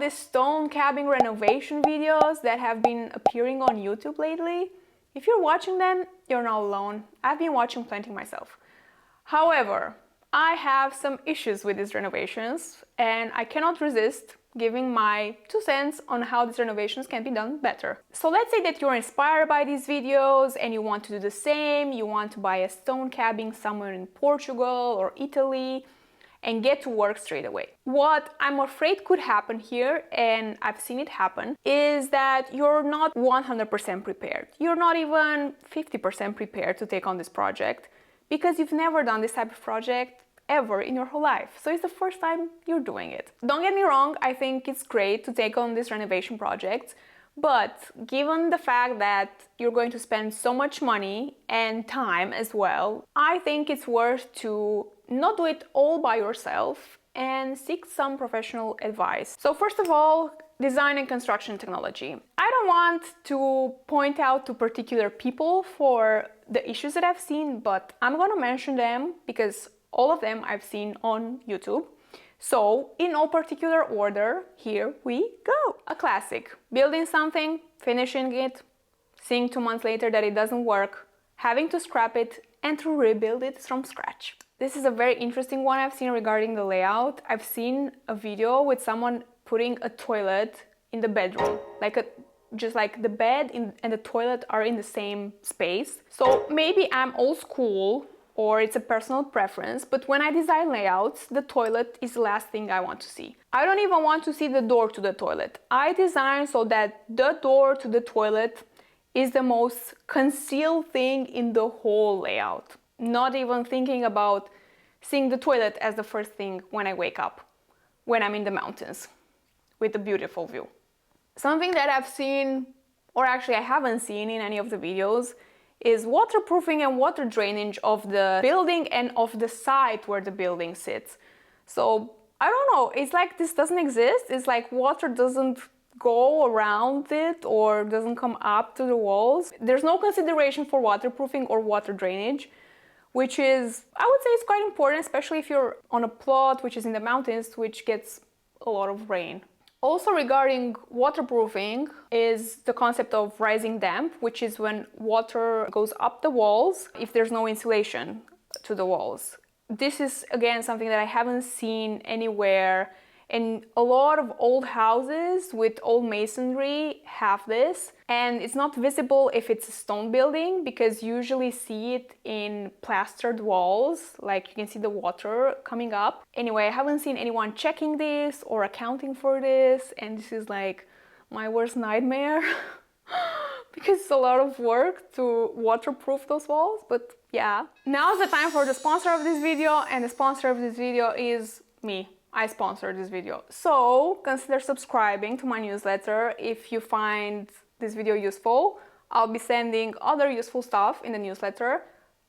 these stone cabin renovation videos that have been appearing on YouTube lately? If you're watching them, you're not alone. I've been watching plenty myself. However, I have some issues with these renovations and I cannot resist giving my 2 cents on how these renovations can be done better. So let's say that you're inspired by these videos and you want to do the same, you want to buy a stone cabin somewhere in Portugal or Italy and get to work straight away. What I'm afraid could happen here, and I've seen it happen, is that you're not 100% prepared. You're not even 50% prepared to take on this project because you've never done this type of project ever in your whole life. So it's the first time you're doing it. Don't get me wrong, I think it's great to take on these renovation projects, but given the fact that you're going to spend so much money and time as well, I think it's worth to not do it all by yourself and seek some professional advice. So first of all, design and construction technology. I don't want to point out to particular people for the issues that I've seen, but I'm gonna mention them because all of them I've seen on YouTube. So in no particular order, here we go. A classic: building something, finishing it, seeing 2 months later that it doesn't work, having to scrap it and to rebuild it from scratch. This is a very interesting one I've seen regarding the layout. I've seen a video with someone putting a toilet in the bedroom, just like the bed and the toilet are in the same space. So maybe I'm old school or it's a personal preference, but when I design layouts, the toilet is the last thing I want to see. I don't even want to see the door to the toilet. I design so that the door to the toilet is the most concealed thing in the whole layout. Not even thinking about seeing the toilet as the first thing when I wake up, when I'm in the mountains with a beautiful view. Something that I've seen, or actually I haven't seen in any of the videos, is waterproofing and water drainage of the building and of the site where the building sits. So I don't know, it's like this doesn't exist. It's like water doesn't go around it or doesn't come up to the walls. There's no consideration for waterproofing or water drainage, which is, I would say, it's quite important, especially if you're on a plot which is in the mountains, which gets a lot of rain. Also regarding waterproofing is the concept of rising damp, which is when water goes up the walls if there's no insulation to the walls. This is again something that I haven't seen anywhere, and a lot of old houses with old masonry have this, and it's not visible if it's a stone building because you usually see it in plastered walls, like you can see the water coming up. Anyway, I haven't seen anyone checking this or accounting for this, and this is like my worst nightmare because it's a lot of work to waterproof those walls, but yeah. Now's the time for the sponsor of this video, and the sponsor of this video is me. I sponsored this video. So consider subscribing to my newsletter if you find this video useful. I'll be sending other useful stuff in the newsletter.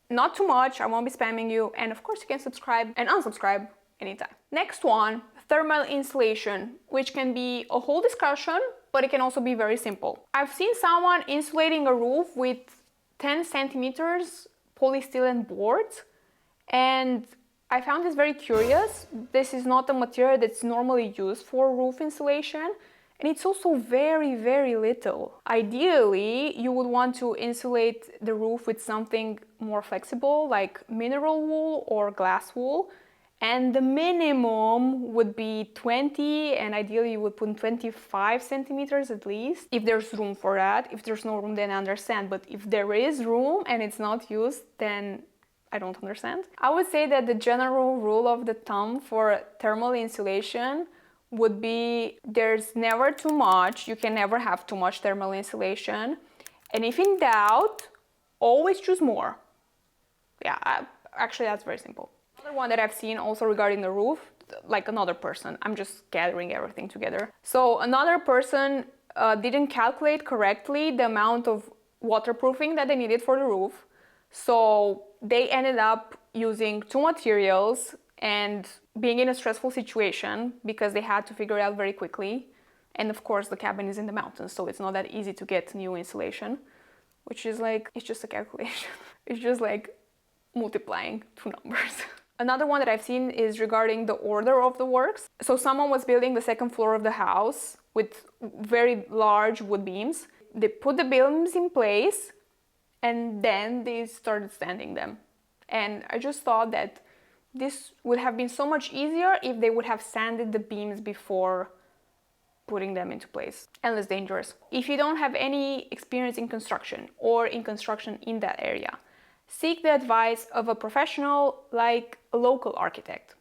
Not too much, I won't be spamming you. And of course you can subscribe and unsubscribe anytime. Next one, thermal insulation, which can be a whole discussion, but it can also be very simple. I've seen someone insulating a roof with 10 centimeters polystyrene boards, and I found this very curious. This is not a material that's normally used for roof insulation, and it's also very, very little. Ideally, you would want to insulate the roof with something more flexible, like mineral wool or glass wool, and the minimum would be 20, and ideally you would put 25 centimeters at least, if there's room for that. If there's no room, then I understand, but if there is room and it's not used, then I don't understand. I would say that the general rule of the thumb for thermal insulation would be there's never too much. You can never have too much thermal insulation. And if in doubt, always choose more. Yeah, actually that's very simple. Another one that I've seen also regarding the roof, like another person, I'm just gathering everything together. So another person didn't calculate correctly the amount of waterproofing that they needed for the roof. So they ended up using 2 materials and being in a stressful situation because they had to figure it out very quickly. And of course the cabin is in the mountains, so it's not that easy to get new insulation, which is like, it's just a calculation. It's just like multiplying 2 numbers. Another one that I've seen is regarding the order of the works. So someone was building the second floor of the house with very large wood beams. They put the beams in place and then they started standing them. And I just thought that this would have been so much easier if they would have sanded the beams before putting them into place, and less dangerous. If you don't have any experience in construction or in construction in that area, seek the advice of a professional like a local architect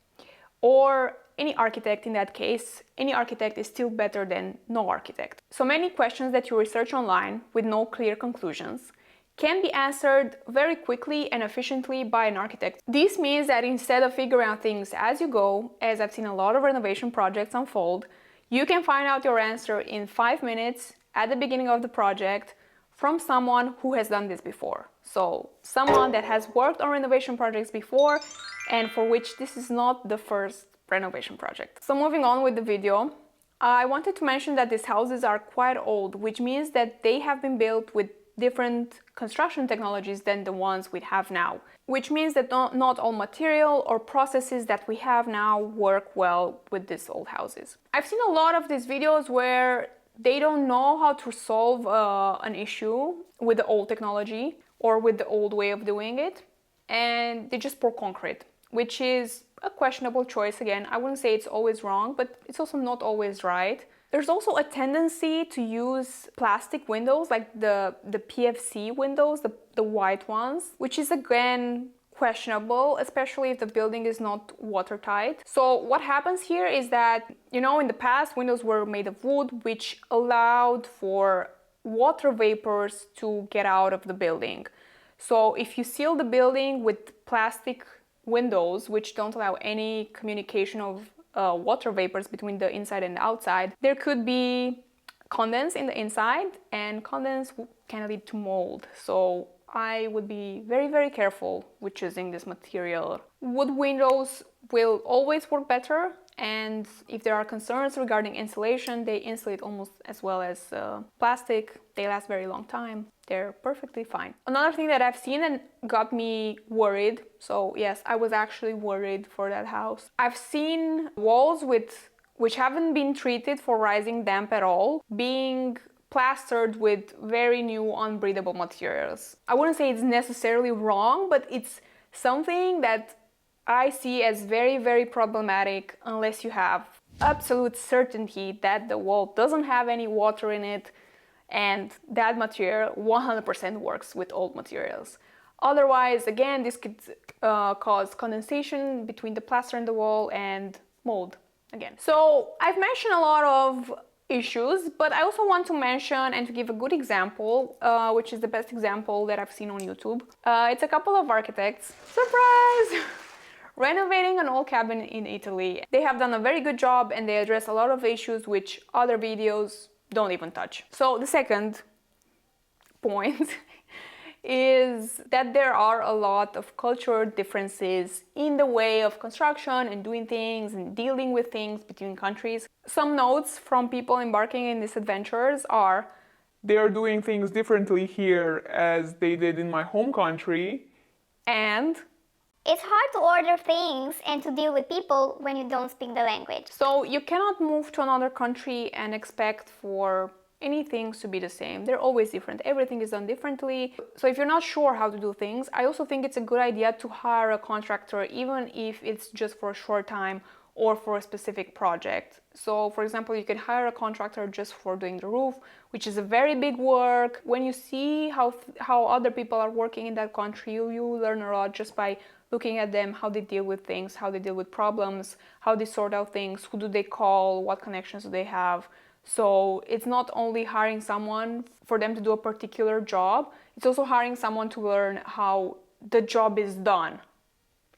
or any architect. In that case, any architect is still better than no architect. So many questions that you research online with no clear conclusions can be answered very quickly and efficiently by an architect. This means that instead of figuring out things as you go, as I've seen a lot of renovation projects unfold, you can find out your answer in 5 minutes at the beginning of the project from someone who has done this before. So someone that has worked on renovation projects before and for which this is not the first renovation project. So moving on with the video, I wanted to mention that these houses are quite old, which means that they have been built with different construction technologies than the ones we have now, which means that not all material or processes that we have now work well with these old houses. I've seen a lot of these videos where they don't know how to solve an issue with the old technology or with the old way of doing it, and they just pour concrete, which is a questionable choice. Again, I wouldn't say it's always wrong, but it's also not always right. There's also a tendency to use plastic windows, like the PFC windows, the white ones, which is again questionable, especially if the building is not watertight. So what happens here is that, in the past, windows were made of wood, which allowed for water vapors to get out of the building. So if you seal the building with plastic windows, which don't allow any communication of water vapors between the inside and the outside, there could be condense in the inside, and condense can lead to mold. So I would be very, very careful with choosing this material. Wood windows will always work better, and if there are concerns regarding insulation, they insulate almost as well as plastic. They last very long time. They're perfectly fine. Another thing that I've seen and got me worried, so yes, I was actually worried for that house. I've seen walls which haven't been treated for rising damp at all being plastered with very new unbreathable materials. I wouldn't say it's necessarily wrong, but it's something that I see as very, very problematic unless you have absolute certainty that the wall doesn't have any water in it and that material 100% works with old materials. Otherwise, again, this could cause condensation between the plaster and the wall and mold again. So I've mentioned a lot of issues, but I also want to mention and to give a good example, which is the best example that I've seen on YouTube. It's a couple of architects, surprise, renovating an old cabin in Italy. They have done a very good job and they address a lot of issues which other videos don't even touch. So the second point is that there are a lot of cultural differences in the way of construction and doing things and dealing with things between countries. Some notes from people embarking in these adventures are: they are doing things differently here as they did in my home country. And it's hard to order things and to deal with people when you don't speak the language. So you cannot move to another country and expect for any things to be the same. They're always different. Everything is done differently. So if you're not sure how to do things, I also think it's a good idea to hire a contractor, even if it's just for a short time or for a specific project. So for example, you can hire a contractor just for doing the roof, which is a very big work. When you see how other people are working in that country, you learn a lot just by looking at them, how they deal with things, how they deal with problems, how they sort out things, who do they call, what connections do they have. So it's not only hiring someone for them to do a particular job, it's also hiring someone to learn how the job is done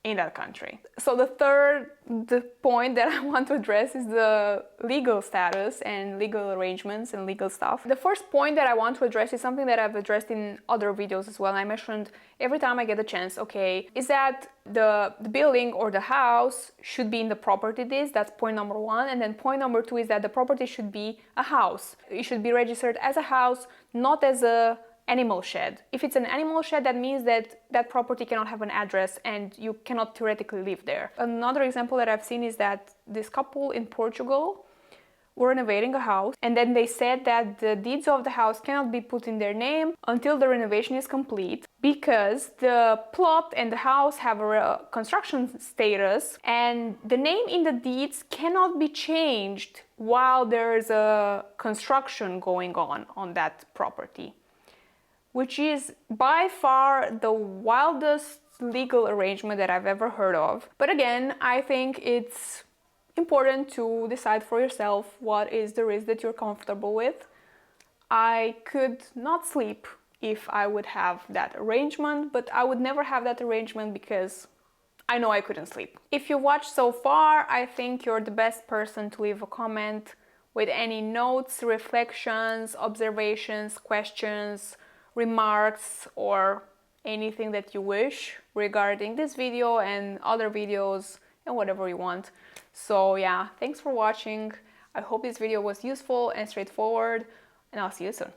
in that country. So the point that I want to address is the legal status and legal arrangements and legal stuff. The first point that I want to address is something that I've addressed in other videos as well. I mentioned every time I get a chance, is that the building or the house should be in the property list. That's point number one. And then point number two is that the property should be a house. It should be registered as a house, not as a animal shed. If it's an animal shed, that means that that property cannot have an address and you cannot theoretically live there. Another example that I've seen is that this couple in Portugal were renovating a house, and then they said that the deeds of the house cannot be put in their name until the renovation is complete, because the plot and the house have a construction status and the name in the deeds cannot be changed while there's a construction going on that property, which is by far the wildest legal arrangement that I've ever heard of. But again, I think it's important to decide for yourself what is the risk that you're comfortable with. I could not sleep if I would have that arrangement, but I would never have that arrangement because I know I couldn't sleep. If you watched so far, I think you're the best person to leave a comment with any notes, reflections, observations, questions, remarks, or anything that you wish regarding this video and other videos and whatever you want. So yeah, thanks for watching. I hope this video was useful and straightforward, and I'll see you soon.